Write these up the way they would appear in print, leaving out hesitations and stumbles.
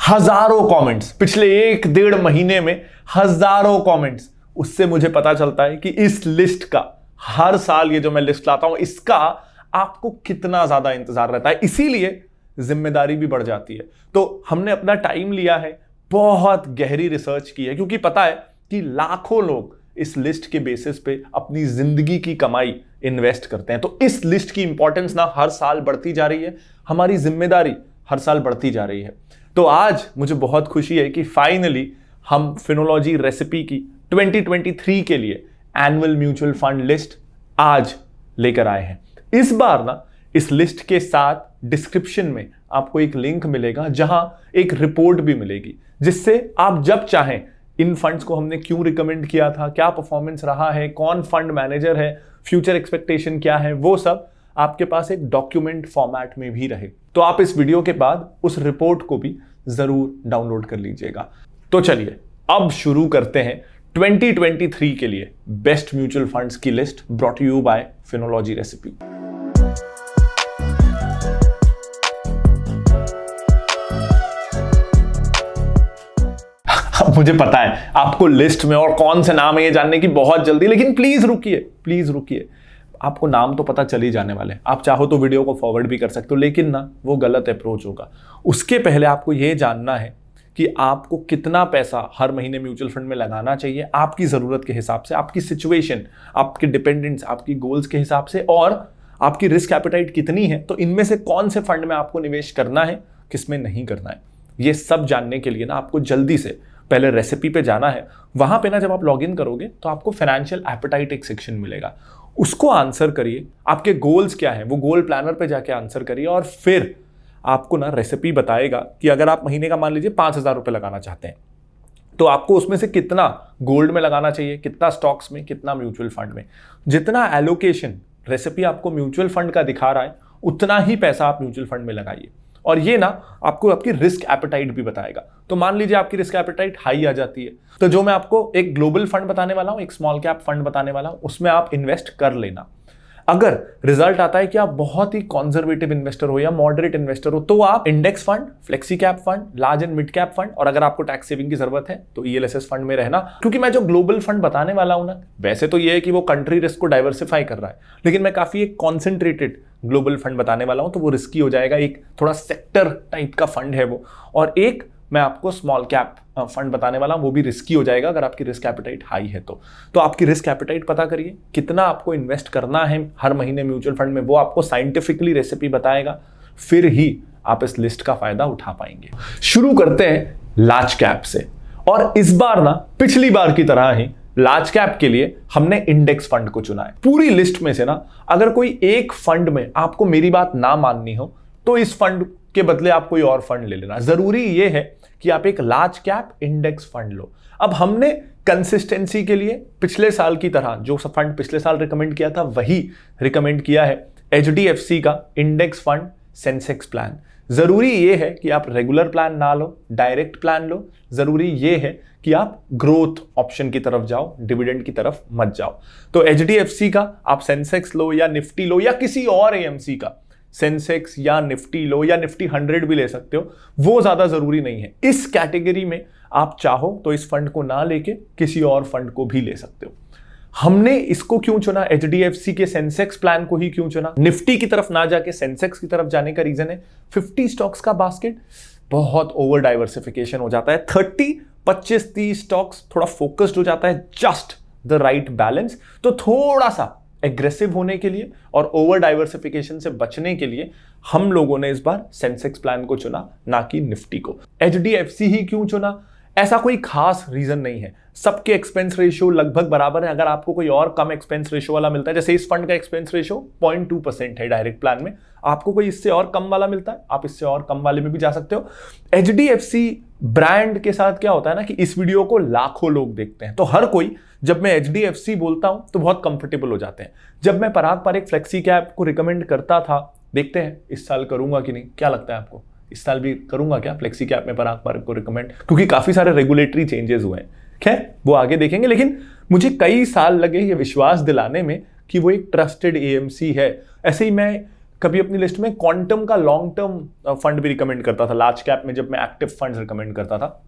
हजारों कमेंट्स, पिछले 1-1.5 महीने में हजारों कमेंट्स। उससे मुझे पता चलता है कि इस लिस्ट का, हर साल ये जो मैं लिस्ट लाता हूं, इसका आपको कितना ज्यादा इंतजार रहता है। इसीलिए जिम्मेदारी भी बढ़ जाती है। तो हमने अपना टाइम लिया है, बहुत गहरी रिसर्च की है, क्योंकि पता है कि लाखों लोग इस लिस्ट के बेसिस पे अपनी जिंदगी की कमाई इन्वेस्ट करते हैं। तो इस लिस्ट की इंपॉर्टेंस ना हर साल बढ़ती जा रही है, हमारी जिम्मेदारी हर साल बढ़ती जा रही है। तो आज मुझे बहुत खुशी है कि फाइनली हम फिनोलॉजी रेसिपी की 2023 के लिए एनुअल म्यूचुअल फंड लिस्ट आज लेकर आए हैं। इस बार ना इस लिस्ट के साथ डिस्क्रिप्शन में आपको एक लिंक मिलेगा, जहां एक रिपोर्ट भी मिलेगी, जिससे आप जब चाहें इन फंड्स को हमने क्यों रिकमेंड किया था, क्या परफॉर्मेंस रहा है, कौन फंड मैनेजर है, फ्यूचर एक्सपेक्टेशन क्या है, वो सब आपके पास एक डॉक्यूमेंट फॉर्मेट में भी रहे। तो आप इस वीडियो के बाद उस रिपोर्ट को भी जरूर डाउनलोड कर लीजिएगा। तो चलिए अब शुरू करते हैं 2023 के लिए बेस्ट म्यूचुअल फंड्स की list, brought you by Finology recipe. मुझे पता है आपको लिस्ट में और कौन से नाम है ये जानने की बहुत जल्दी, लेकिन प्लीज रुकिए, प्लीज रुकिए। आपको नाम तो पता चल ही जाने वाले, आप चाहो तो वीडियो को फॉरवर्ड भी कर सकते हो, लेकिन ना वो गलत अप्रोच होगा। उसके पहले आपको ये जानना है कि आपको कितना पैसा हर महीने म्यूचुअल फंड में लगाना चाहिए, आपकी जरूरत के हिसाब से, आपकी सिचुएशन, आपके डिपेंडेंट्स, आपकी गोल्स के हिसाब से, और आपकी रिस्क एपेटाइट कितनी है। तो इनमें से कौन से फंड में आपको निवेश करना है, किसमें नहीं करना है, ये सब जानने के लिए ना आपको जल्दी से पहले रेसिपी पे जाना है। वहां पे ना जब आप लॉग इन करोगे तो आपको फाइनेंशियल एपेटाइट एक सेक्शन मिलेगा, उसको आंसर करिए। आपके गोल्स क्या हैं वो गोल प्लानर पे जाके आंसर करिए, और फिर आपको ना रेसिपी बताएगा कि अगर आप महीने का मान लीजिए 5,000 रुपए लगाना चाहते हैं, तो आपको उसमें से कितना गोल्ड में लगाना चाहिए, कितना स्टॉक्स में, कितना म्यूचुअल फंड में। जितना एलोकेशन रेसिपी आपको म्यूचुअल फंड का दिखा रहा है, उतना ही पैसा आप म्यूचुअल फंड में लगाइए। और ये ना आपको आपकी रिस्क एपेटाइट भी बताएगा। तो मान लीजिए आपकी रिस्क एपेटाइट हाई आ जाती है, तो जो मैं आपको एक ग्लोबल फंड बताने वाला हूं, एक स्मॉल कैप फंड बताने वाला हूं, उसमें आप इन्वेस्ट कर लेना। अगर रिजल्ट आता है कि आप बहुत ही कंजर्वेटिव इन्वेस्टर हो या मॉडरेट इन्वेस्टर हो, तो आप index fund, flexi cap fund, large and mid cap fund, और अगर आपको टैक्स सेविंग की जरूरत है तो ईएलएसएस फंड में रहना। क्योंकि मैं जो ग्लोबल फंड बताने वाला हूं ना, वैसे तो ये है कि वो कंट्री रिस्क को डाइवर्सिफाई कर रहा है, लेकिन मैं काफी एक कॉन्सेंट्रेटेड ग्लोबल फंड बताने वाला हूं, तो वो रिस्की हो जाएगा। एक थोड़ा सेक्टर टाइप का फंड है वो, और एक मैं आपको स्मॉल कैप फंड बताने वाला हूं, वो भी रिस्की हो जाएगा अगर आपकी रिस्क एपेटाइट हाई है तो आपकी रिस्क एपेटाइट पता करिए, कितना आपको इन्वेस्ट करना है हर महीने म्यूचुअल फंड में, वो आपको साइंटिफिकली रेसिपी बताएगा। फिर ही आप इस लिस्ट का फायदा उठा पाएंगे। शुरू करते हैं लार्ज कैप से, और इस बार ना पिछली बार की तरह ही लार्ज कैप के लिए हमने इंडेक्स फंड को चुना है। पूरी लिस्ट में से ना अगर कोई एक फंड में आपको मेरी बात ना माननी हो, तो इस फंड के बदले आप कोई और फंड ले लेना। जरूरी यह है कि आप एक लार्ज कैप इंडेक्स फंड लो। अब हमने कंसिस्टेंसी के लिए पिछले साल की तरह जो फंड पिछले साल रिकमेंड किया था वही रिकमेंड किया है, एचडीएफसी का इंडेक्स फंड सेंसेक्स प्लान। जरूरी यह है कि आप रेगुलर प्लान ना लो, डायरेक्ट प्लान लो। जरूरी यह है कि आप ग्रोथ ऑप्शन की तरफ जाओ, डिविडेंड की तरफ मत जाओ। तो एचडीएफसी का आप सेंसेक्स लो या निफ्टी लो, या किसी और एएमसी का सेंसेक्स या निफ्टी लो, या निफ्टी 100 भी ले सकते हो, वो ज्यादा जरूरी नहीं है। इस कैटेगरी में आप चाहो तो इस फंड को ना लेके किसी और फंड को भी ले सकते हो। हमने इसको क्यों चुना, एचडीएफसी के सेंसेक्स प्लान को ही क्यों चुना, निफ्टी की तरफ ना जाके सेंसेक्स की तरफ जाने का रीजन है 50 स्टॉक्स का बास्केट बहुत ओवर डाइवर्सिफिकेशन हो जाता है। 30, 25, 30 स्टॉक्स थोड़ा फोकस्ड हो जाता है, जस्ट द राइट बैलेंस। तो थोड़ा सा एग्रेसिव होने के लिए और ओवर डाइवर्सिफिकेशन से बचने के लिए हम लोगों ने इस बार सेंसेक्स प्लान को चुना, ना कि निफ्टी को। एचडीएफसी ही क्यों चुना, ऐसा कोई खास रीजन नहीं है। सबके एक्सपेंस रेशियो लगभग बराबर है। अगर आपको कोई और कम एक्सपेंस रेशियो वाला मिलता है, जैसे इस फंड का एक्सपेंस रेशियो 0.2% है डायरेक्ट प्लान में, आपको कोई इससे और कम वाला मिलता है, आप इससे और कम वाले में भी जा सकते हो। एचडीएफसी ब्रांड के साथ क्या होता है ना कि इस वीडियो को लाखों लोग देखते हैं, तो हर कोई जब मैं एचडीएफसी बोलता हूं तो बहुत कंफर्टेबल हो जाते हैं। जब मैं पराग पारेख फ्लेक्सी कैप को रिकमेंड करता था, देखते हैं इस साल करूंगा कि नहीं, क्या लगता है आपको इस साल भी करूंगा क्या फ्लेक्सी कैप में पराग पारेख को रिकमेंड, क्योंकि काफी सारे रेगुलेटरी चेंजेस हुए हैं। खैर वो आगे देखेंगे, लेकिन मुझे कई साल लगे ये विश्वास दिलाने में कि वो एक ट्रस्टेड एएमसी है। ऐसे ही मैं कभी अपनी लिस्ट में क्वांटम का लॉन्ग टर्म फंड भी रिकमेंड करता था। लार्ज कैप में जब मैं एक्टिव फंड्स रिकमेंड करता था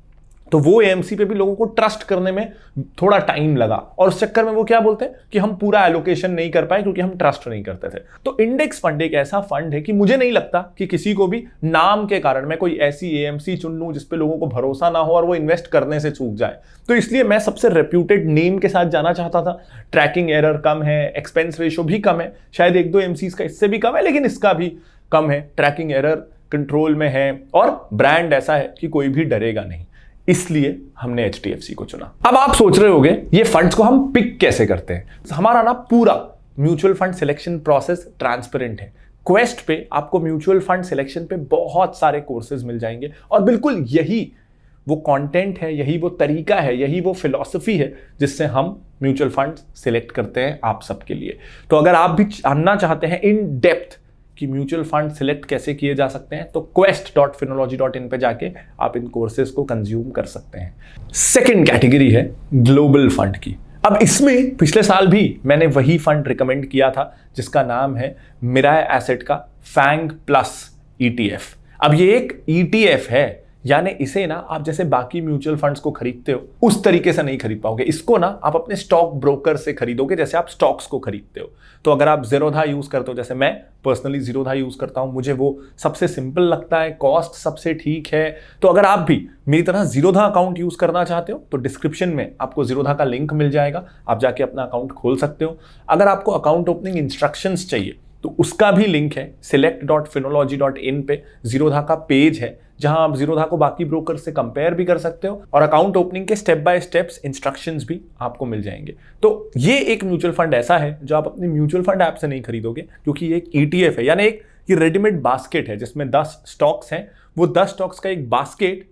तो वो एएमसी पे भी लोगों को ट्रस्ट करने में थोड़ा टाइम लगा, और उस चक्कर में वो क्या बोलते हैं कि हम पूरा एलोकेशन नहीं कर पाए क्योंकि हम ट्रस्ट नहीं करते थे। तो इंडेक्स फंड एक ऐसा फंड है कि मुझे नहीं लगता कि किसी को भी नाम के कारण मैं कोई ऐसी एएमसी चुन लूं जिसपे लोगों को भरोसा ना हो और वो इन्वेस्ट करने से चूक जाए। तो इसलिए मैं सबसे रेप्यूटेड नेम के साथ जाना चाहता था। ट्रैकिंग एरर कम है, एक्सपेंस रेशियो भी कम है, शायद एक दो एमसीज का इससे भी कम है लेकिन इसका भी कम है, ट्रैकिंग एरर कंट्रोल में है, और ब्रांड ऐसा है कि कोई भी डरेगा नहीं। इसलिए हमने HDFC को चुना। अब आप सोच रहे होंगे ये फंड्स को हम पिक कैसे करते हैं। हमारा ना पूरा mutual fund selection process transparent है। क्वेस्ट पे आपको म्यूचुअल फंड सिलेक्शन पे बहुत सारे कोर्सेज मिल जाएंगे, और बिल्कुल यही वो कंटेंट है, यही वो तरीका है, यही वो फिलॉसफी है जिससे हम म्यूचुअल फंड सिलेक्ट करते हैं आप सबके लिए। तो अगर आप भी जानना चाहते हैं इन डेप्थ कि म्यूचुअल फंड सिलेक्ट कैसे किए जा सकते हैं तो quest.finology.in पे जाके आप इन कोर्सेज को कंज्यूम कर सकते हैं। सेकंड कैटेगरी है ग्लोबल फंड की। अब इसमें पिछले साल भी मैंने वही फंड रिकमेंड किया था जिसका नाम है मिराय एसेट का फैंग प्लस ETF। अब ये एक ETF है, यानी इसे ना आप जैसे बाकी म्यूचुअल फंड्स को खरीदते हो उस तरीके से नहीं खरीद पाओगे। इसको ना आप अपने स्टॉक ब्रोकर से खरीदोगे जैसे आप स्टॉक्स को खरीदते हो। तो अगर आप ज़ीरोधा यूज करते हो, जैसे मैं पर्सनली ज़ीरोधा यूज करता हूं, मुझे वो सबसे सिंपल लगता है, कॉस्ट सबसे ठीक है। तो अगर आप भी मेरी तरह ज़ीरोधा अकाउंट यूज करना चाहते हो तो डिस्क्रिप्शन में आपको ज़ीरोधा का लिंक मिल जाएगा, आप जाके अपना अकाउंट खोल सकते हो। अगर आपको अकाउंट ओपनिंग इंस्ट्रक्शंस चाहिए तो उसका भी लिंक है select.finology.in पे। ज़ीरोधा का पेज है जहां आप ज़ीरोधा को बाकी ब्रोकर से कंपेयर भी कर सकते हो, और अकाउंट ओपनिंग के स्टेप बाय स्टेप्स इंस्ट्रक्शंस भी आपको मिल जाएंगे। तो ये एक म्यूचुअल फंड ऐसा है जो आप अपनी म्यूचुअल फंड ऐप से नहीं खरीदोगे, क्योंकि ये एक ETF है, यानी एक ये रेडीमेड बास्केट है जिसमें 10 स्टॉक्स हैं। वो 10 स्टॉक्स का एक बास्केट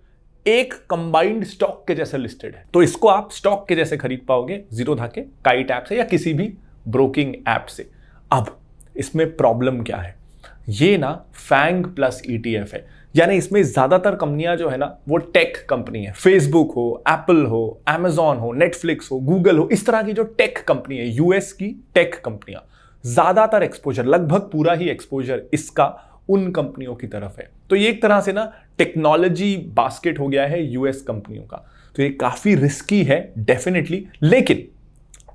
एक कंबाइंड स्टॉक के जैसे लिस्टेड है। तो इसको आप स्टॉक के जैसे खरीद पाओगे ज़ीरोधा के काइट ऐप से या किसी भी ब्रोकिंग ऐप से। अब इसमें प्रॉब्लम क्या है, ये ना फैंग प्लस ETF है, यानी इसमें ज्यादातर कंपनियां जो है ना वो टेक कंपनी है। फेसबुक हो, एप्पल हो, Amazon हो, नेटफ्लिक्स हो, गूगल हो, इस तरह की जो टेक कंपनी है, US की टेक कंपनियां, ज्यादातर एक्सपोजर, लगभग पूरा ही एक्सपोजर इसका उन कंपनियों की तरफ है। तो ये एक तरह से ना टेक्नोलॉजी बास्केट हो गया है US कंपनियों का। तो ये काफी रिस्की है डेफिनेटली, लेकिन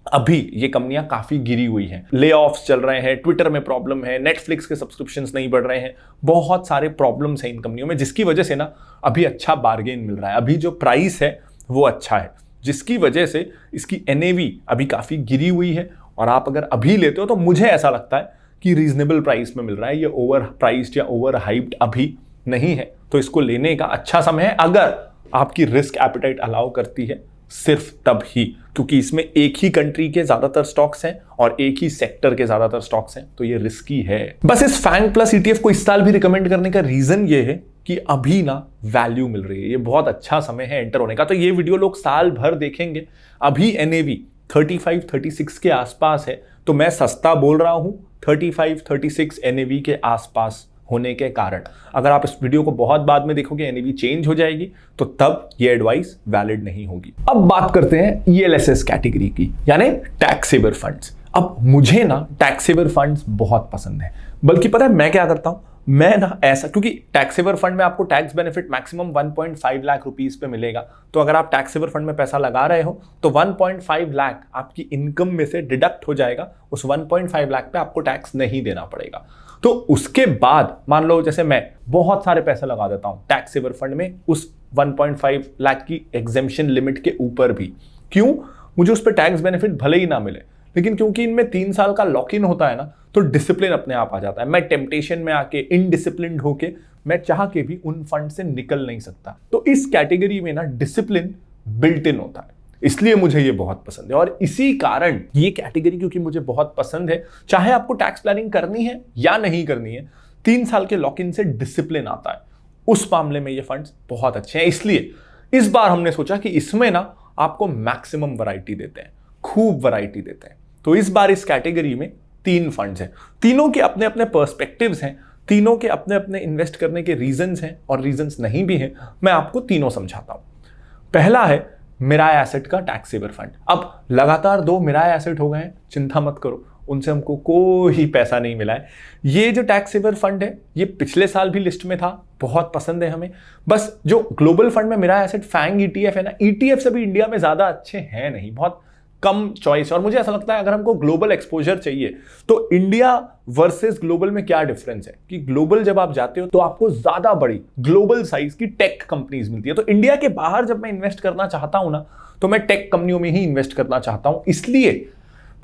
अभी ये कंपनियां काफी गिरी हुई हैं, ले ऑफ्स चल रहे हैं, ट्विटर में प्रॉब्लम है, नेटफ्लिक्स के सब्सक्रिप्शंस नहीं बढ़ रहे हैं, बहुत सारे प्रॉब्लम्स हैं इन कंपनियों में, जिसकी वजह से ना अभी अच्छा बार्गेन मिल रहा है। अभी जो प्राइस है वो अच्छा है, जिसकी वजह से इसकी NAV अभी काफी गिरी हुई है, और आप अगर अभी लेते हो तो मुझे ऐसा लगता है कि रीजनेबल प्राइस में मिल रहा है। ये ओवर प्राइस्ड या ओवर हाइप्ड अभी नहीं है, तो इसको लेने का अच्छा समय है अगर आपकी रिस्क एपेटाइट अलाउ करती है, सिर्फ तब ही, क्योंकि इसमें एक ही कंट्री के ज्यादातर स्टॉक्स हैं और एक ही सेक्टर के ज्यादातर स्टॉक्स हैं, तो ये रिस्की है। बस इस फैंग प्लस ETF को इस साल भी रिकमेंड करने का रीजन ये है कि अभी ना वैल्यू मिल रही है, ये बहुत अच्छा समय है एंटर होने का। तो ये वीडियो लोग साल भर देखेंगे। अभी NAV 35-36 के आसपास है, तो मैं सस्ता बोल रहा हूं 35-36 NAV के आसपास होने के कारण। अगर आप इस वीडियो को बहुत बाद में देखोगे, NAV चेंज हो जाएगी, तो तब ये एडवाइस वैलिड नहीं होगी। अब बात करते हैं ELSS कैटेगरी की, यानी टैक्स सेवर फंड्स। अब मुझे ना टैक्स सेवर फंड्स बहुत पसंद है, बल्कि पता है मैं क्या करता हूं, मैं ना ऐसा, क्योंकि टैक्स सेवर फंड में आपको tax benefit maximum 1.5 lakh rupees पे मिलेगा। तो अगर आप टैक्स सेवर फंड में पैसा लगा रहे हो तो 1.5 लाख आपकी इनकम में से डिडक्ट हो जाएगा, उस 1.5 लाख पे आपको टैक्स नहीं देना पड़ेगा। तो उसके बाद मान लो जैसे मैं बहुत सारे पैसे लगा देता हूं टैक्स सेवर फंड में, उस 1.5 लाख की एग्जेम्पशन लिमिट के ऊपर भी, क्यों, मुझे उस पर टैक्स बेनिफिट भले ही ना मिले, लेकिन क्योंकि इनमें 3 साल का लॉक इन होता है ना, तो डिसिप्लिन अपने आप आ जाता है। मैं टेम्पटेशन में आके इनडिसिप्लिन्ड होके मैं चाह के भी उन फंड से निकल नहीं सकता। तो इस कैटेगरी में ना डिसिप्लिन बिल्ट इन होता है, इसलिए मुझे ये बहुत पसंद है। और इसी कारण ये कैटेगरी क्योंकि मुझे बहुत पसंद है, चाहे आपको टैक्स प्लानिंग करनी है या नहीं करनी है, 3 साल के लॉक इन से डिसिप्लिन आता है, उस मामले में ये फंड्स बहुत अच्छे हैं। इसलिए इस बार हमने सोचा कि इसमें ना आपको मैक्सिमम वैरायटी देते हैं, खूब वैरायटी देते हैं। तो इस बार इस कैटेगरी में 3 फंड्स हैं, तीनों के अपने अपने पर्सपेक्टिव्स हैं, तीनों के अपने अपने इन्वेस्ट करने के रीजंस हैं और रीजंस नहीं भी हैं। मैं आपको तीनों समझाता हूं। पहला है मिराय एसेट का टैक्स सेवर फंड। अब लगातार 2 मिराय एसेट हो गए हैं, चिंता मत करो, उनसे हमको कोई पैसा नहीं मिला है। ये जो टैक्स सेवर फंड है ये पिछले साल भी लिस्ट में था, बहुत पसंद है हमें। बस जो ग्लोबल फंड में मिरा एसेट फैंग ईटीएफ है ना, ईटीएफ से भी इंडिया में ज्यादा अच्छे हैं नहीं, बहुत कम चॉइस। और मुझे ऐसा लगता है अगर हमको ग्लोबल एक्सपोजर चाहिए तो इंडिया वर्सेस ग्लोबल में क्या डिफरेंस है कि ग्लोबल जब आप जाते हो तो आपको ज्यादा बड़ी ग्लोबल साइज की टेक कंपनीज मिलती है। तो इंडिया के बाहर जब मैं इन्वेस्ट करना चाहता हूं ना तो मैं टेक कंपनियों में ही इन्वेस्ट करना चाहता हूं, इसलिए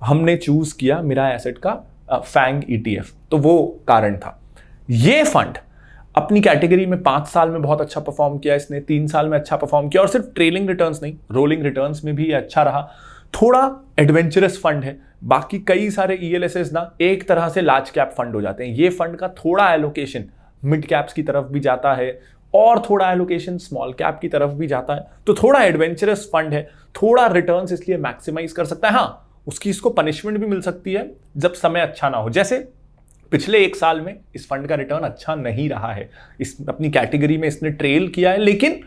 हमने चूज किया मिरा एसेट का फैंग ईटीएफ। तो वो कारण था। ये फंड अपनी कैटेगरी में 5 साल में बहुत अच्छा परफॉर्म किया, इसने 3 साल में अच्छा परफॉर्म किया, और सिर्फ ट्रेलिंग रिटर्न्स नहीं रोलिंग रिटर्न्स में भी अच्छा रहा। थोड़ा एडवेंचरस फंड है। बाकी कई सारे ईएलएसएस ना एक तरह से लार्ज कैप फंड हो जाते हैं, ये फंड का थोड़ा एलोकेशन मिड कैप्स की तरफ भी जाता है और थोड़ा एलोकेशन स्मॉल कैप की तरफ भी जाता है। तो थोड़ा एडवेंचरस फंड है, थोड़ा रिटर्न्स इसलिए मैक्सिमाइज कर सकता है। हाँ, उसकी इसको पनिशमेंट भी मिल सकती है जब समय अच्छा ना हो। जैसे पिछले 1 साल में इस फंड का रिटर्न अच्छा नहीं रहा है, इस अपनी कैटेगरी में इसने ट्रेल किया है, लेकिन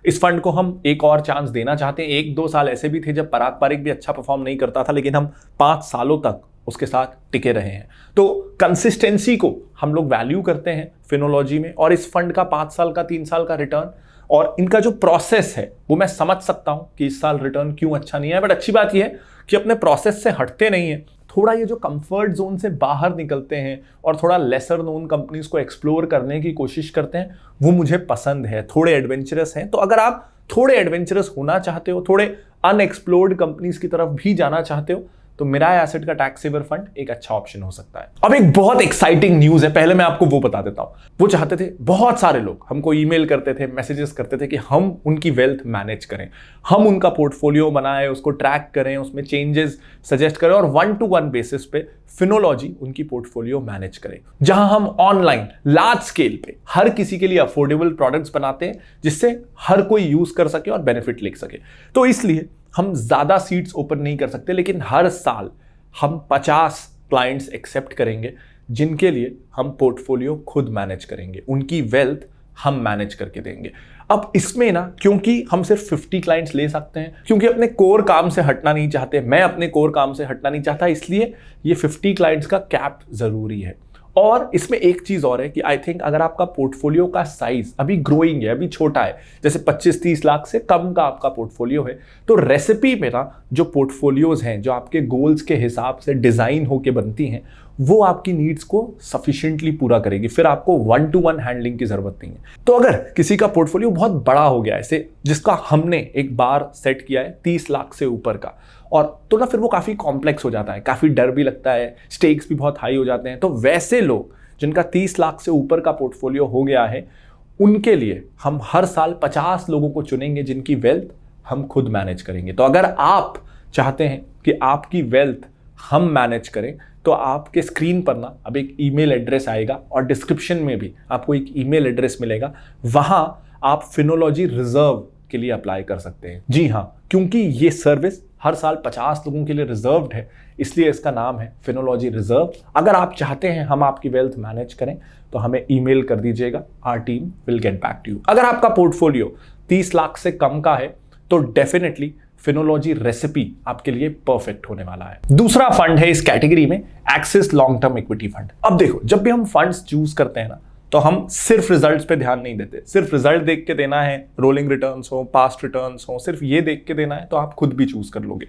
इस फंड को हम एक और चांस देना चाहते हैं। 1-2 साल ऐसे भी थे जब पराग पारिक भी अच्छा परफॉर्म नहीं करता था, लेकिन हम 5 सालों तक उसके साथ टिके रहे हैं। तो कंसिस्टेंसी को हम लोग वैल्यू करते हैं फिनोलॉजी में, और इस फंड का 5 साल का 3 साल का रिटर्न और इनका जो प्रोसेस है वो मैं समझ सकता हूं कि इस साल रिटर्न क्यों अच्छा नहीं है। बट अच्छी बात यह है कि अपने प्रोसेस से हटते नहीं है, थोड़ा ये जो कंफर्ट जोन से बाहर निकलते हैं और थोड़ा लेसर नोन कंपनीज को एक्सप्लोर करने की कोशिश करते हैं, वो मुझे पसंद है। थोड़े एडवेंचरस हैं, तो अगर आप थोड़े एडवेंचरस होना चाहते हो, थोड़े अनएक्सप्लोर्ड कंपनीज की तरफ भी जाना चाहते हो, तो मिरा एसेट का टैक्स सेवर फंड एक अच्छा ऑप्शन हो सकता है। अब एक बहुत एक्साइटिंग न्यूज है, पहले मैं आपको वो बता देता हूं। वो चाहते थे, बहुत सारे लोग हमको ईमेल करते थे, मैसेजेस करते थे कि हम उनकी वेल्थ मैनेज करें, हम उनका पोर्टफोलियो बनाएं, उसको ट्रैक करें, उसमें चेंजेस सजेस्ट करें और 1-to-1 बेसिस पे फिनोलॉजी उनकी पोर्टफोलियो मैनेज करे, जहां हम ऑनलाइन लार्ज स्केल पे हर किसी के लिए अफोर्डेबल प्रोडक्ट्स बनाते हैं जिससे हर कोई यूज कर सके और बेनिफिट ले सके। तो इसलिए हम ज्यादा सीट्स ओपन नहीं कर सकते, लेकिन हर साल हम 50 क्लाइंट्स एक्सेप्ट करेंगे जिनके लिए हम पोर्टफोलियो खुद मैनेज करेंगे, उनकी वेल्थ हम मैनेज करके देंगे। अब इसमें ना, क्योंकि हम सिर्फ 50 क्लाइंट्स ले सकते हैं, क्योंकि अपने कोर काम से हटना नहीं चाहते, मैं अपने कोर काम से हटना नहीं चाहता, इसलिए ये 50 क्लाइंट्स का कैप जरूरी है। और इसमें एक चीज और है कि आई थिंक अगर आपका पोर्टफोलियो का साइज अभी ग्रोइंग है, अभी छोटा है, जैसे 25-30 लाख से कम का आपका पोर्टफोलियो है, तो रेसिपी में ना जो पोर्टफोलियोज हैं जो आपके गोल्स के हिसाब से डिजाइन होके बनती हैं, वो आपकी नीड्स को सफिशिएंटली पूरा करेगी। फिर आपको 1-to-1 हैंडलिंग की जरूरत नहीं है। तो अगर किसी का पोर्टफोलियो बहुत बड़ा हो गया है, ऐसे जिसका हमने एक बार सेट किया है 30 लाख से ऊपर का, और तो ना फिर वो काफी कॉम्प्लेक्स हो जाता है, काफी डर भी लगता है, स्टेक्स भी बहुत हाई हो जाते हैं। तो वैसे लोग जिनका 30 लाख से ऊपर का पोर्टफोलियो हो गया है, उनके लिए हम हर साल 50 लोगों को चुनेंगे जिनकी वेल्थ हम खुद मैनेज करेंगे। तो अगर आप चाहते हैं कि आपकी वेल्थ हम मैनेज करें, तो आपके स्क्रीन पर ना अब एक ईमेल एड्रेस आएगा और डिस्क्रिप्शन में भी आपको एक ईमेल एड्रेस मिलेगा, वहां आप फिनोलॉजी रिजर्व के लिए अप्लाई कर सकते हैं। जी हाँ, क्योंकि ये सर्विस हर साल 50 लोगों के लिए रिजर्व्ड है, इसलिए इसका नाम है फिनोलॉजी रिजर्व। अगर आप चाहते हैं हम आपकी वेल्थ मैनेज करें तो हमें ईमेल कर दीजिएगा, our team will get back to you. अगर आपका पोर्टफोलियो 30 लाख से कम का है तो डेफिनेटली फिनोलॉजी रेसिपी आपके लिए परफेक्ट होने वाला है। दूसरा फंड है इस कैटेगरी में axis long term equity fund. अब देखो, जब भी हम फंड्स चूज करते हैं ना, तो हम सिर्फ रिजल्ट्स पे ध्यान नहीं देते। सिर्फ रिजल्ट देख के देना है, रोलिंग रिटर्न्स हो, पास्ट रिटर्न्स हो, सिर्फ ये देख के देना है तो आप खुद भी चूज कर लोगे।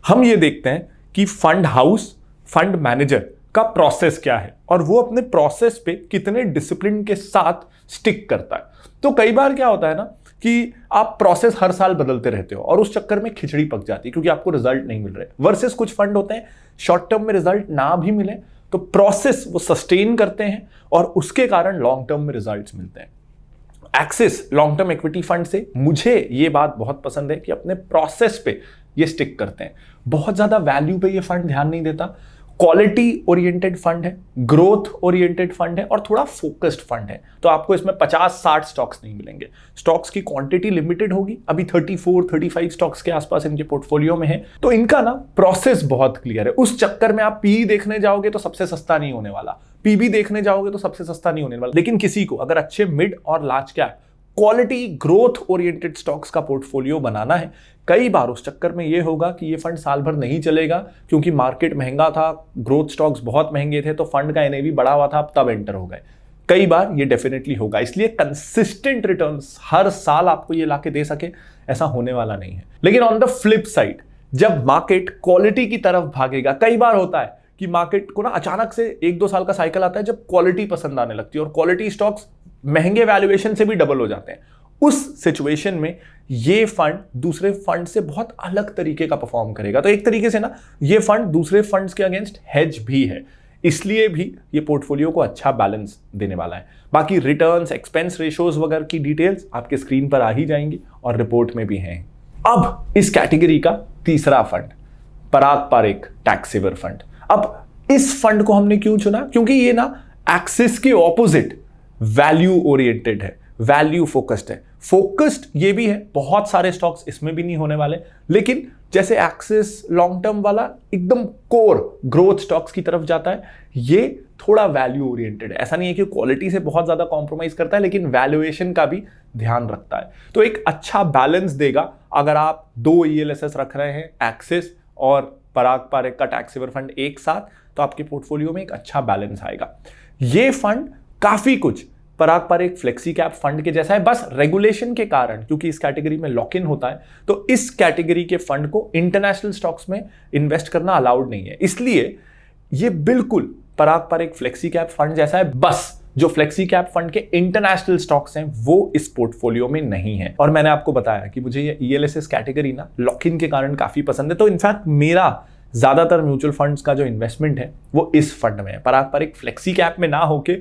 हम ये देखते हैं कि फंड हाउस, फंड मैनेजर का प्रोसेस क्या है और वो अपने प्रोसेस पे कितने डिसिप्लिन के साथ स्टिक करता है। तो कई बार क्या होता है ना कि आप प्रोसेस हर साल बदलते रहते हो और उस चक्कर में खिचड़ी पक जाती है क्योंकि आपको रिजल्ट नहीं मिल रहे। वर्सेस कुछ फंड होते हैं शॉर्ट टर्म में रिजल्ट ना भी मिले तो प्रोसेस वो सस्टेन करते हैं और उसके कारण लॉन्ग टर्म में रिजल्ट्स मिलते हैं। Axis long term equity fund से मुझे ये बात बहुत पसंद है कि अपने प्रोसेस पे ये स्टिक करते हैं। बहुत ज्यादा वैल्यू पे ये फंड ध्यान नहीं देता, क्वालिटी ओरिएंटेड फंड है, ग्रोथ ओरिएंटेड फंड है और थोड़ा फोकस्ड फंड है। तो आपको इसमें 50-60 स्टॉक्स नहीं मिलेंगे, स्टॉक्स की क्वांटिटी लिमिटेड होगी। अभी 34-35 स्टॉक्स के आसपास इनके पोर्टफोलियो में है। तो इनका ना प्रोसेस बहुत क्लियर है। उस चक्कर में आप पी देखने जाओगे तो सबसे सस्ता नहीं होने वाला, पीबी देखने जाओगे तो सबसे सस्ता नहीं होने वाला। लेकिन किसी को अगर अच्छे मिड और large cap quality growth oriented stocks का पोर्टफोलियो बनाना है। कई बार उस चक्कर में ये होगा कि ये फंड साल भर नहीं चलेगा क्योंकि मार्केट महंगा था, ग्रोथ स्टॉक्स बहुत महंगे थे, तो फंड का एनएवी बढ़ा हुआ था, अब तब एंटर हो गए। कई बार ये डेफिनेटली होगा, इसलिए कंसिस्टेंट रिटर्न्स हर साल आपको ये लाके दे सके ऐसा होने वाला नहीं है। लेकिन ऑन द फ्लिप साइड, जब मार्केट क्वालिटी की तरफ भागेगा, कई बार होता है कि मार्केट को ना अचानक से 1-2 साल का साइकिल आता है जब क्वालिटी पसंद आने लगती है और क्वालिटी स्टॉक्स महंगे वैल्यूएशन से भी डबल हो जाते हैं। उस सिचुएशन में ये फंड दूसरे फंड से बहुत अलग तरीके का परफॉर्म करेगा। तो एक तरीके से ना ये फंड दूसरे फंड्स के अगेंस्ट हेज भी है, इसलिए भी ये पोर्टफोलियो को अच्छा बैलेंस देने वाला है। बाकी रिटर्न्स, एक्सपेंस रेशियोज वगैरह की डिटेल्स आपके स्क्रीन पर आ ही जाएंगी और रिपोर्ट में भी हैं। अब इस कैटेगरी का तीसरा फंड, पराग पारेख टैक्स सेवर फंड। अब इस फंड को हमने क्यों चुना? क्योंकि ये ना एक्सिस के ऑपोजिट वैल्यू ओरिएंटेड है, वैल्यू फोकस्ड है। फोकस्ड ये भी है, बहुत सारे स्टॉक्स इसमें भी नहीं होने वाले, लेकिन जैसे एक्सिस लॉन्ग टर्म वाला एकदम कोर ग्रोथ स्टॉक्स की तरफ जाता है, ये थोड़ा वैल्यू ओरिएंटेड है। ऐसा नहीं है कि क्वालिटी से बहुत ज्यादा कॉम्प्रोमाइज करता है, लेकिन वैल्यूएशन का भी ध्यान रखता है। तो एक अच्छा बैलेंस देगा अगर आप 2 ELSS रख रहे हैं, एक्सिस और पराग पारेख का टैक्स सेवर फंड एक साथ, तो आपके पोर्टफोलियो में एक अच्छा बैलेंस आएगा। ये फंड काफी कुछ पराग पारेख फ्लेक्सी कैप फंड के जैसा है, बस रेगुलेशन के कारण, क्योंकि इस कैटेगरी में लॉक इन होता है, तो इस कैटेगरी के फंड को इंटरनेशनल स्टॉक्स में इन्वेस्ट करना अलाउड नहीं है। इसलिए ये बिल्कुल पराग पारेख फ्लेक्सी कैप फंड जैसा है, बस जो फ्लेक्सी कैप फंड के इंटरनेशनल स्टॉक्स हैं वो इस पोर्टफोलियो में नहीं है। और मैंने आपको बताया कि मुझे ये ELSS कैटेगरी ना लॉक इन के कारण काफी पसंद है, तो इनफैक्ट मेरा ज्यादातर म्यूचुअल फंड्स का जो इन्वेस्टमेंट है वो इस फंड में है, पराग पारेख फ्लेक्सी कैप में ना होके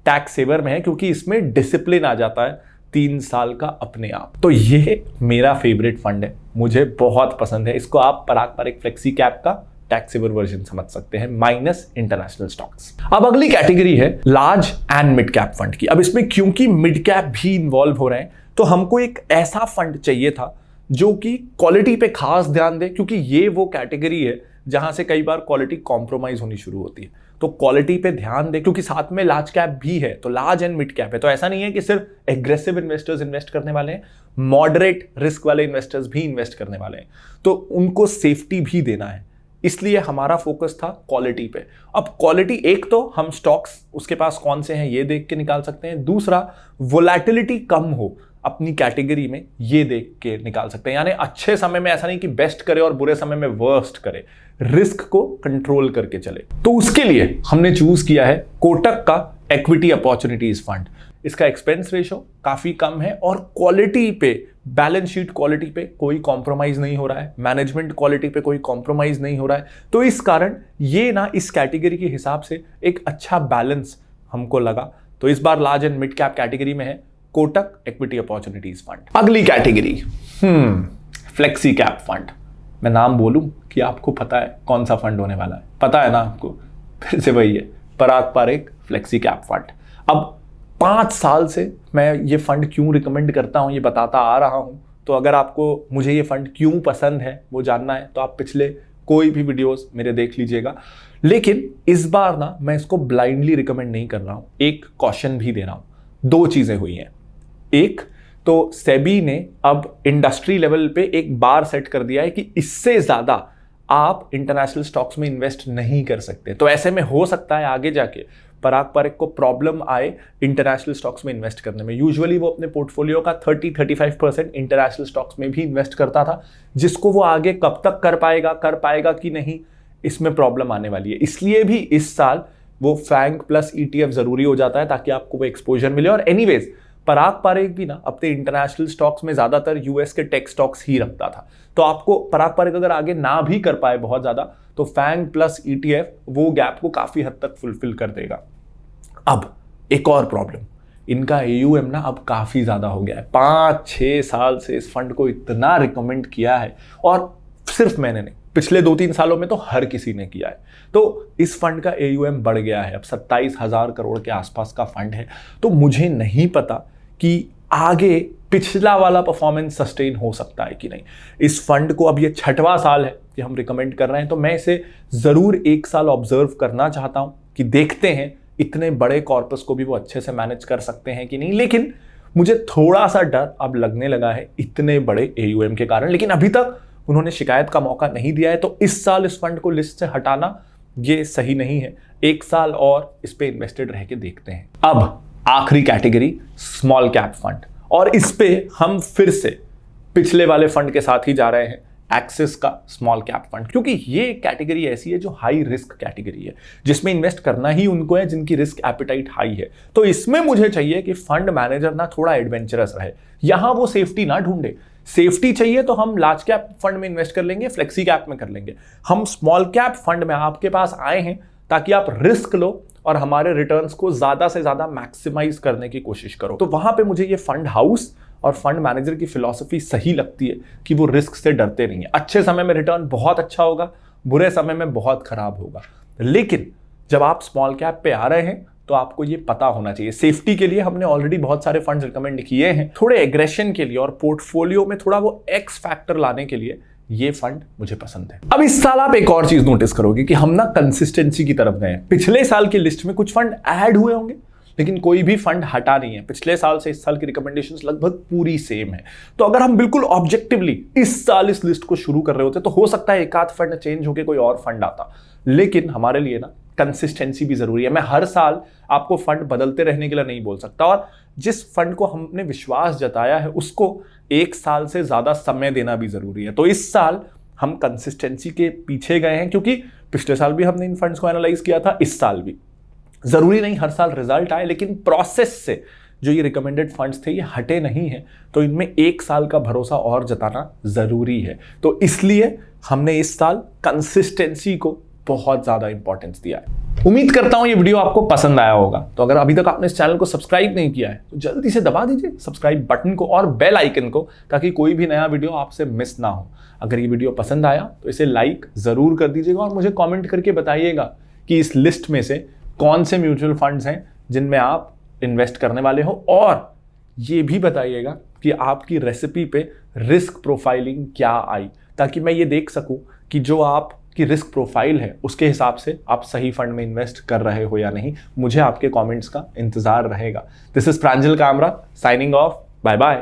टैक्स सेवर में है, क्योंकि इसमें डिसिप्लिन आ जाता है 3 साल का अपने आप। तो ये मेरा फेवरेट फंड है, मुझे बहुत पसंद है। इसको आप पराग पारेख फ्लेक्सी कैप का टैक्स सेवर वर्जन समझ सकते हैं, माइनस इंटरनेशनल स्टॉक्स। अब अगली कैटेगरी है large and mid cap fund की। अब इसमें क्योंकि मिड कैप भी इन्वॉल्व हो रहे हैं, तो हमको एक ऐसा फंड चाहिए था जो कि क्वालिटी पे खास ध्यान दे, क्योंकि ये वो कैटेगरी है जहां से कई बार क्वालिटी कॉम्प्रोमाइज होनी शुरू होती है। तो क्वालिटी पे ध्यान दे, क्योंकि साथ में लार्ज कैप भी है, तो लार्ज एंड मिड कैप है। तो ऐसा नहीं है कि सिर्फ एग्रेसिव इन्वेस्टर्स इन्वेस्ट करने वाले हैं, मॉडरेट रिस्क वाले इन्वेस्टर्स भी इन्वेस्ट करने वाले हैं, तो उनको सेफ्टी भी देना है। इसलिए हमारा फोकस था क्वालिटी पे। अब क्वालिटी, एक तो हम स्टॉक्स उसके पास कौन से हैं ये देख के निकाल सकते हैं, दूसरा वोलेटिलिटी कम हो अपनी कैटेगरी में ये देख के निकाल सकते हैं। यानी अच्छे समय में ऐसा नहीं कि बेस्ट करे और बुरे समय में वर्स्ट करे, रिस्क को कंट्रोल करके चले। तो उसके लिए हमने चूज किया है कोटक का इक्विटी अपॉर्चुनिटीज फंड। इसका एक्सपेंस रेशो काफी कम है और क्वालिटी पे, बैलेंस शीट क्वालिटी पे कोई कॉम्प्रोमाइज नहीं हो रहा है, मैनेजमेंट क्वालिटी पे कोई कॉम्प्रोमाइज नहीं हो रहा है। तो इस कारण ये ना इस कैटेगरी के हिसाब से एक अच्छा बैलेंस हमको लगा। तो इस बार large and mid cap category में है कोटक इक्विटी अपॉर्चुनिटीज फंड। अगली कैटेगरी फ्लेक्सी कैप फंड। मैं नाम बोलूं कि आपको पता है कौन सा फंड होने वाला है? पता है ना आपको? फिर से वही है, पराग पारेख फ्लेक्सी कैप फंड। अब 5 साल से मैं ये फंड क्यों रिकमेंड करता हूं, ये बताता आ रहा हूं। तो अगर आपको मुझे ये फंड क्यों पसंद है वो जानना है तो आप पिछले कोई भी वीडियोस मेरे देख लीजिएगा। लेकिन इस बार ना मैं इसको ब्लाइंडली रिकमेंड नहीं कर रहा हूं, एक कॉशन भी दे रहा हूं। 2 चीजें हुई हैं। एक तो सेबी ने अब इंडस्ट्री लेवल पे एक बार सेट कर दिया है कि इससे ज्यादा आप इंटरनेशनल स्टॉक्स में इन्वेस्ट नहीं कर सकते। तो ऐसे में हो सकता है आगे जाके पराग पारेख को प्रॉब्लम आए इंटरनेशनल स्टॉक्स में इन्वेस्ट करने में। यूजुअली वो अपने पोर्टफोलियो का 30-35% इंटरनेशनल स्टॉक्स में भी इन्वेस्ट करता था, जिसको वो आगे कब तक कर पाएगा कि नहीं, इसमें प्रॉब्लम आने वाली है। इसलिए भी इस साल वो फैंग प्लस ETF जरूरी हो जाता है ताकि आपको वो एक्सपोजर मिले। और एनीवेज पराग पारेख भी ना अपने इंटरनेशनल स्टॉक्स में ज्यादातर US के टेक स्टॉक्स ही रखता था। तो आपको पराग पारेख अगर आगे ना भी कर पाए बहुत ज्यादा, तो फैंग प्लस ETF वो गैप को काफी हद तक फुलफिल कर देगा। अब एक और प्रॉब्लम, इनका AUM ना अब काफी ज्यादा हो गया है। 5-6 साल से इस फंड को इतना रिकमेंड किया है, और सिर्फ मैंने नहीं, पिछले 2-3 सालों में तो हर किसी ने किया है। तो इस फंड का AUM बढ़ गया है, अब 27,000 करोड़ के आसपास का फंड है। तो मुझे नहीं पता कि आगे पिछला वाला परफॉर्मेंस सस्टेन हो सकता है कि नहीं। इस फंड को अब ये 6वां साल है कि हम रिकमेंड कर रहे हैं, तो मैं इसे जरूर 1 साल ऑब्जर्व करना चाहता हूं कि देखते हैं इतने बड़े कॉर्पस को भी वो अच्छे से मैनेज कर सकते हैं कि नहीं। लेकिन मुझे थोड़ा सा डर अब लगने लगा है इतने बड़े AUM के कारण, लेकिन अभी तक उन्होंने शिकायत का मौका नहीं दिया है। तो इस साल इस फंड को लिस्ट से हटाना ये सही नहीं है। 1 साल और इस पे इन्वेस्टेड रह के देखते हैं। अब आखिरी कैटेगरी स्मॉल कैप फंड, और इस पे हम फिर से पिछले वाले फंड के साथ ही जा रहे हैं, एक्सिस का स्मॉल कैप फंड, क्योंकि ये कैटेगरी ऐसी है जो हाई रिस्क कैटेगरी है, जिसमें इन्वेस्ट करना ही उनको है जिनकी रिस्क एपिटाइट हाई है। तो इसमें मुझे चाहिए कि फंड मैनेजर ना थोड़ा एडवेंचरस रहे, यहां वो सेफ्टी ना ढूंढे। सेफ्टी चाहिए तो हम लार्ज कैप फंड में इन्वेस्ट कर लेंगे, फ्लेक्सी कैप में कर लेंगे। हम स्मॉल कैप फंड में आपके पास आए हैं ताकि आप रिस्क लो और हमारे रिटर्न्स को ज्यादा से ज्यादा मैक्सिमाइज करने की कोशिश करो। तो वहां पे मुझे ये फंड हाउस और फंड मैनेजर की फिलॉसफी सही लगती है कि वो रिस्क से डरते नहीं है। अच्छे समय में रिटर्न बहुत अच्छा होगा, बुरे समय में बहुत खराब होगा। लेकिन जब आप स्मॉल कैप पे आ रहे हैं तो आपको ये पता होना चाहिए। सेफ्टी के लिए हमने ऑलरेडी बहुत सारे फंड्स रिकमेंड किए हैं, थोड़े एग्रेशन के लिए और पोर्टफोलियो में थोड़ा वो एक्स फैक्टर लाने के लिए ये फंड मुझे पसंद है। अब इस साल आप एक और चीज नोटिस करोगे कि हम ना कंसिस्टेंसी की तरफ गए। पिछले साल की लिस्ट में कुछ फंड ऐड हुए होंगे लेकिन कोई भी फंड हटा नहीं है। पिछले साल से इस साल की रिकमेंडेशंस लगभग पूरी सेम है। तो अगर हम बिल्कुल ऑब्जेक्टिवली इस साल इस लिस्ट को शुरू कर रहे होते तो हो सकता है एक आध फंड चेंज होकर कोई और फंड आता, लेकिन हमारे लिए ना कंसिस्टेंसी भी जरूरी है। मैं हर साल आपको फंड बदलते रहने के लिए नहीं बोल सकता, और जिस फंड को हमने विश्वास जताया है उसको 1 साल से ज्यादा समय देना भी जरूरी है। तो इस साल हम कंसिस्टेंसी के पीछे गए हैं, क्योंकि पिछले साल भी हमने इन फंड्स को एनालाइज किया था, इस साल भी। जरूरी नहीं हर साल रिजल्ट आए, लेकिन प्रोसेस से जो ये रिकमेंडेड फंड्स थे ये हटे नहीं है, तो इनमें 1 साल का भरोसा और जताना जरूरी है। तो इसलिए हमने इस साल कंसिस्टेंसी को बहुत ज्यादा इंपॉर्टेंस दिया है। उम्मीद करता हूं ये वीडियो आपको पसंद आया होगा। तो अगर अभी तक आपने इस चैनल को सब्सक्राइब नहीं किया है तो जल्दी से दबा दीजिए सब्सक्राइब बटन को और बेल आइकन को, ताकि कोई भी नया वीडियो आपसे मिस ना हो। अगर ये वीडियो पसंद आया तो इसे लाइक जरूर कर दीजिएगा और मुझे कॉमेंट करके बताइएगा कि इस लिस्ट में से कौन से म्यूचुअल फंड्स हैं जिनमें आप इन्वेस्ट करने वाले हो, और ये भी बताइएगा कि आपकी रेसिपी पे रिस्क प्रोफाइलिंग क्या आई, ताकि मैं ये देख सकूं कि जो आपकी रिस्क प्रोफाइल है उसके हिसाब से आप सही फंड में इन्वेस्ट कर रहे हो या नहीं। मुझे आपके कमेंट्स का इंतजार रहेगा। This is Pranjal Kamra signing off. Bye bye.